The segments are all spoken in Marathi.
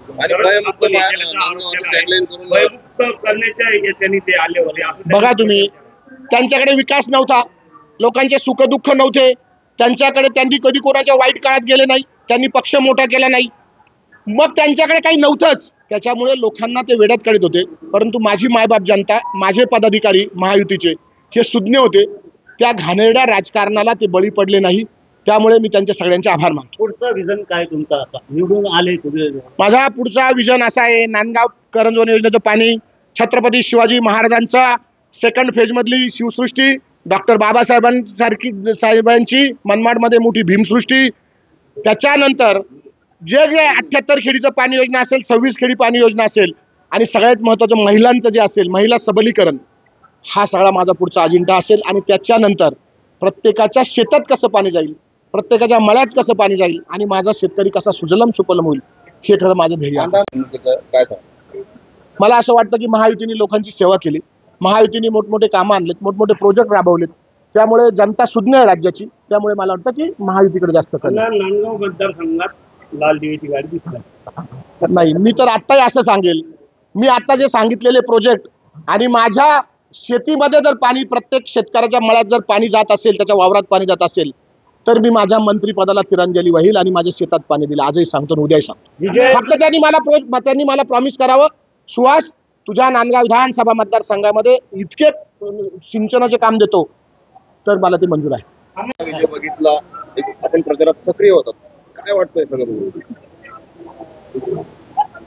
आणि भयमुक्त नांदगाव असं टॅगलाईन करून भयमुक्त करण्याच्या याच्याने ते आले होते. बघा तुम्ही, त्यांच्याकडे विकास नव्हता, लोकांचे सुख दुःख नव्हते त्यांच्याकडे, त्यांनी कधी कोणाच्या वाईट काळात गेले नाही, त्यांनी पक्ष मोठा केला नाही, मग त्यांच्याकडे काही नव्हतंच, त्याच्यामुळे लोकांना ते वेड्यात काढत होते. परंतु माझी मायबाप जनता, माझे पदाधिकारी महायुतीचे हे सुज्ञ होते, त्या घाणेरड्या राजकारणाला ते बळी पडले नाही, त्यामुळे मी त्यांच्या सगळ्यांचे आभार मानतो. पुढचा विजन काय तुमचा आता निवडून आले तुम्ही? माझा पुढचा विजन असा आहे, नांदगाव करंजवन योजनेचं पाणी, छत्रपती शिवाजी महाराजांचा सेकंड फेज मधली शिवसृष्टी, डॉक्टर बाबासाहेबांची मनमाडमध्ये मोठी भीमसृष्टी, त्याच्यानंतर जे 78 खेडीचं पाणी योजना असेल, 26 खेडी पाणी योजना असेल, आणि सगळ्यात महत्त्वाचं महिलांचं जे असेल, महिला सबलीकरण, हा सगळा माझा पुढचा अजेंडा असेल. आणि त्याच्यानंतर प्रत्येकाच्या शेतात कसं पाणी जाईल, प्रत्येकाच्या मळ्यात कसं पाणी जाईल, आणि माझा शेतकरी कसा सुजलम सुफलम होईल, हे खरं माझं ध्येय आहे. काय सांग मला असं वाटतं की महायुतीने लोकांची सेवा केली, महायुतीने मोठमोठे कामं आणलेत, मोठमोठे प्रोजेक्ट राबवलेत, त्यामुळे जनता सुज्ञ आहे राज्याची, त्यामुळे मला वाटतं की महायुतीकडे जास्त कल. नांदगाव मतदारसंघात लाल दिवेची गाडी दिसली नाही, मी तर आत्ताही असं सांगेल, मी आता जे सांगितलेले प्रोजेक्ट आणि माझ्या शेतीमध्ये जर पाणी, प्रत्येक शेतकऱ्याच्या मळ्यात जर पाणी जात असेल, त्याच्या वावरात पाणी जात असेल, तर मी माझ्या मंत्रिपदाला तिरंजली वाहील आणि माझ्या शेतात पाणी दिलं. आजही सांगतो, उद्याही सांगतो. फक्त त्यांनी मला प्रॉमिस करावं, सुहास तुझ्या नांदगाव विधानसभा मतदारसंघामध्ये इतके सिंचनाचे काम देतो, तर मला ते मंजूर आहे. विजय बघितला, आपण प्रचारात सक्रिय होतात, काय वाटतंय सगळं?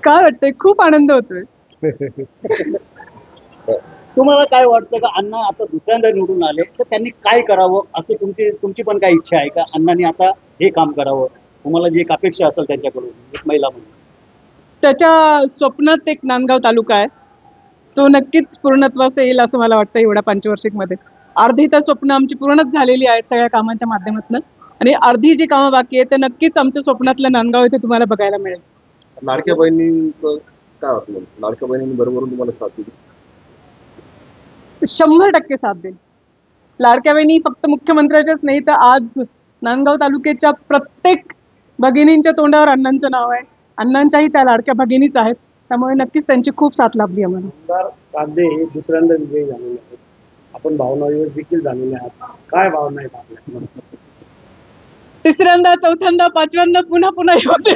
काय वाटतंय, खूप आनंद होतोय. तुम्हाला काय वाटतं का अण्णा आता दुसऱ्यांदा निवडून आले तर त्यांनी काय करावं असं तुमची पण काय इच्छा आहे का? अण्णांनी आता हे काम करावं, तुम्हाला जी एक अपेक्षा असेल त्यांच्याकडून एक महिला म्हणून? त्याच्या स्वप्नात एक नांदगाव तालुका आहे, तो नक्कीच पूर्णत्वास येईल असं मला वाटतं. एवढ्या पंचवार्षिकमध्ये अर्धी तर स्वप्न आमची पूर्णच झालेली आहेत सगळ्या कामांच्या माध्यमातून, आणि अर्धी जी कामं बाकी आहेत ते नक्कीच आमच्या स्वप्नातलं नांदगाव इथे तुम्हाला बघायला मिळेल. लाडक्या बहिणींचं काय वाटलं? लाडक्या बहिणींबरोबर तुम्हाला साथ दिली? 100% साथ देईल. लाडक्या बहिणी फक्त मुख्यमंत्र्याच्याच नाही, तर आज नांदगाव तालुक्याच्या प्रत्येक भगिनींच्या तोंडावर अण्णांचं नाव आहे, अण्णांच्याही त्या लाडक्या भगिनीच आहेत, त्यामुळे नक्कीच त्यांची खूप साथ लाभली आम्हाला. आमदार कांदे हे दुसऱ्यांदा विजयी झालेले आहेत, आपण भावनावर देखील झालेले आहात, काय भावना आहेत आपल्या? तिसऱ्यांदा, चौथ्यांदा, पाचव्यांदा पुन्हा पुन्हा होते.